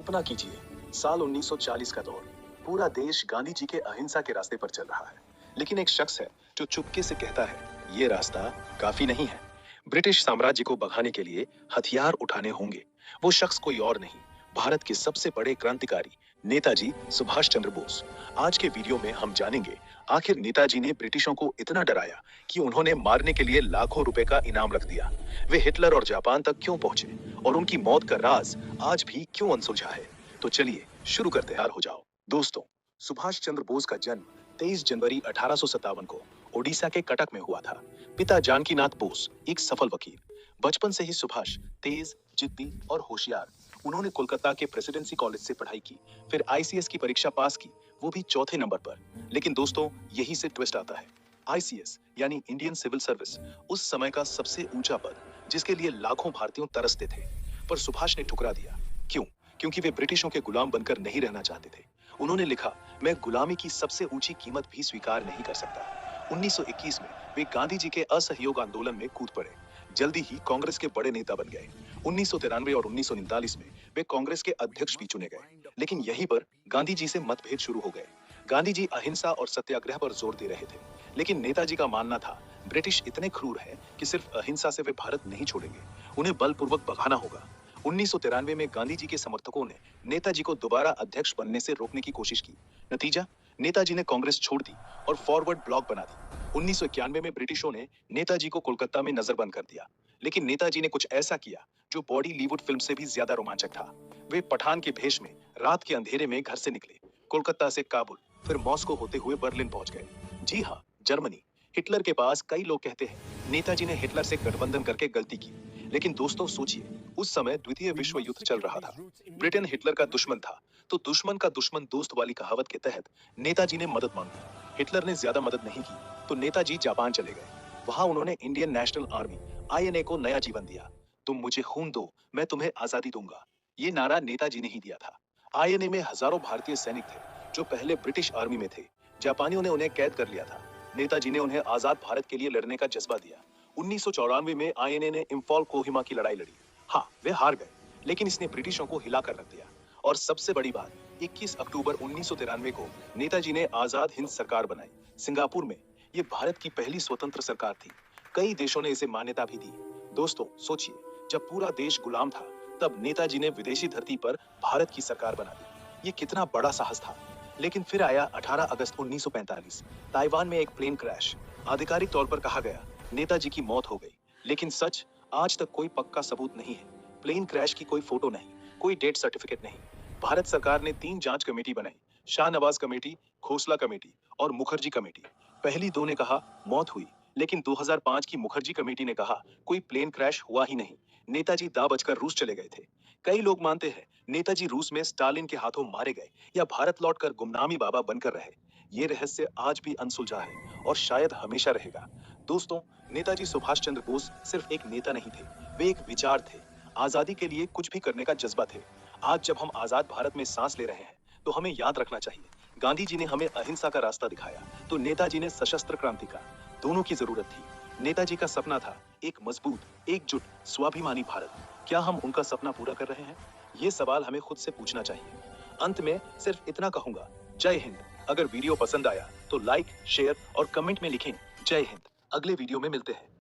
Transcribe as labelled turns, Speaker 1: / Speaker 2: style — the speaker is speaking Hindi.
Speaker 1: कल्पना कीजिए, साल 1940 का दौर। पूरा देश गांधी जी के अहिंसा के रास्ते पर चल रहा है, लेकिन एक शख्स है जो चुपके से कहता है, ये रास्ता काफी नहीं है। ब्रिटिश साम्राज्य को भगाने के लिए हथियार उठाने होंगे। वो शख्स कोई और नहीं, भारत के सबसे बड़े क्रांतिकारी नेताजी सुभाष चंद्र बोस। आज के वीडियो में हम जानेंगे, आखिर नेताजी ने ब्रिटिशों को इतना डराया कि उन्होंने मारने के लिए लाखों रुपए का इनाम रख दिया। वे हिटलर और जापान तक क्यों पहुंचे और उनकी मौत का राज आज भी क्यों अनसुलझा है? तो चलिए शुरू करते हैं। तैयार हो जाओ दोस्तों। सुभाष चंद्र बोस का जन्म 23 जनवरी 1857 को ओडिशा के कटक में हुआ था। पिता जानकीनाथ बोस एक सफल वकील। बचपन से ही सुभाष तेज, जिद्दी और होशियार। उन्होंने कोलकाता के प्रेसिडेंसी कॉलेज से पढ़ाई की, फिर आईसीएस की परीक्षा पास की, वो भी चौथे नंबर पर। लेकिन दोस्तों, यही से ट्विस्ट आता है। आईसीएस यानी इंडियन सिविल सर्विस उस समय का सबसे ऊंचा पद, जिसके लिए लाखों भारतीयों तरसते थे। पर सुभाष ने ठुकरा दिया। क्यों? क्योंकि वे ब्रिटिशों के गुलाम बनकर नहीं रहना चाहते थे। उन्होंने लिखा, मैं गुलामी की सबसे ऊंची कीमत भी स्वीकार नहीं कर सकता। 1921 में वे गांधी जी के असहयोग आंदोलन में कूद पड़े। जल्दी ही कांग्रेस के बड़े नेता बन गए। 1993 और 1939 में वे कांग्रेस के अध्यक्ष भी चुने गए। लेकिन यहीं पर गांधी जी से मतभेद शुरू हो गए। गांधी जी अहिंसा और सत्याग्रह पर जोर दे रहे थे, लेकिन नेताजी का मानना था, ब्रिटिश इतने क्रूर हैं कि सिर्फ अहिंसा से वे भारत नहीं छोड़ेंगे, उन्हें बलपूर्वक भगाना होगा। 1993 में गांधी जी के समर्थकों ने नेताजी को दोबारा अध्यक्ष बनने से रोकने की कोशिश की। नतीजा, नेताजी ने कांग्रेस छोड़ दी और फॉरवर्ड ब्लॉक बना दी। 1991 में ब्रिटिशों ने नेताजी को कोलकाता में नजरबंद कर दिया, लेकिन नेताजी ने कुछ ऐसा किया जो बॉलीवुड फिल्म से भी ज्यादा रोमांचक था। वे पठान के भेष में रात के अंधेरे में घर से निकले, कोलकाता से काबुल, फिर मॉस्को होते हुए बर्लिन पहुंच गए। जी हाँ, जर्मनी। हिटलर के पास कई लोग कहते हैं नेताजी ने हिटलर से गठबंधन करके गलती की। लेकिन दोस्तों सोचिए, उस समय द्वितीय विश्व युद्ध चल रहा था। ब्रिटेन हिटलर का दुश्मन था, तो दुश्मन का दुश्मन दोस्त वाली कहावत के तहत नेताजी ने मदद मांगी। हिटलर ने ज्यादा मदद नहीं की, तो नेताजी जापान चले गए। वहां उन्होंने इंडियन नेशनल आर्मी आईएनए को नया जीवन दिया। तुम मुझे खून दो, मैं तुम्हें आजादी दूंगा। ये नारा नेताजी ने ही दिया था। आईएनए में हजारों भारतीय सैनिक थे जो पहले ब्रिटिश आर्मी में थे। जापानियों ने उन्हें कैद कर लिया था। नेताजी ने उन्हें आजाद भारत के लिए लड़ने का जज्बा दिया। 1994 में आईएनए ने इम्फॉल कोहिमा की लड़ाई लड़ी। हाँ, वे हार गए, लेकिन इसने ब्रिटिशों को हिला कर रख दिया। और सबसे बड़ी बात, 21 अक्टूबर 1993 को नेताजी ने आजाद हिंद सरकार बनाई सिंगापुर में। ये भारत की पहली स्वतंत्र सरकार थी। कई देशों ने इसे मान्यता भी दी। दोस्तों सोचिए, जब पूरा देश गुलाम था, तब नेताजी ने विदेशी धरती पर भारत की सरकार बना दी। ये कितना बड़ा साहस था। लेकिन फिर आया 18 अगस्त 1945, ताइवान में एक प्लेन क्रैश। आधिकारिक तौर पर कहा गया नेताजी की मौत हो गई, लेकिन सच, आज तक कोई पक्का सबूत नहीं है। प्लेन क्रैश की कोई फोटो नहीं, कोई डेथ सर्टिफिकेट नहीं। भारत सरकार ने 3 जांच कमेटी बनाई, शाहनवाज कमेटी, खोसला कमेटी और मुखर्जी कमेटी। पहली दो ने कहा मौत हुई, लेकिन 2005 की मुखर्जी कमेटी ने कहा कोई प्लेन क्रैश हुआ ही नहीं, नेताजी दाव बचकर रूस चले गए थे। कई लोग मानते हैं नेताजी रूस में स्टालिन के हाथों मारे गए या भारत लौटकर गुमनामी बाबा बनकर रहे। ये रहस्य आज भी अनसुलझा है और शायद हमेशा रहेगा। दोस्तों, नेताजी सुभाष चंद्र बोस सिर्फ एक नेता नहीं थे, वे एक विचार थे। आजादी के लिए कुछ भी करने का जज्बा थे। आज जब हम आजाद भारत में सांस ले रहे हैं, तो हमें याद रखना चाहिए, गांधी जी ने हमें अहिंसा का रास्ता दिखाया, तो नेताजी ने सशस्त्र क्रांति का। दोनों की जरूरत थी। नेताजी का सपना था एक मजबूत, एकजुट, स्वाभिमानी भारत। क्या हम उनका सपना पूरा कर रहे हैं? ये सवाल हमें खुद से पूछना चाहिए। अंत में सिर्फ इतना कहूंगा, जय हिंद। अगर वीडियो पसंद आया तो लाइक, शेयर और कमेंट में लिखें जय हिंद। अगले वीडियो में मिलते हैं।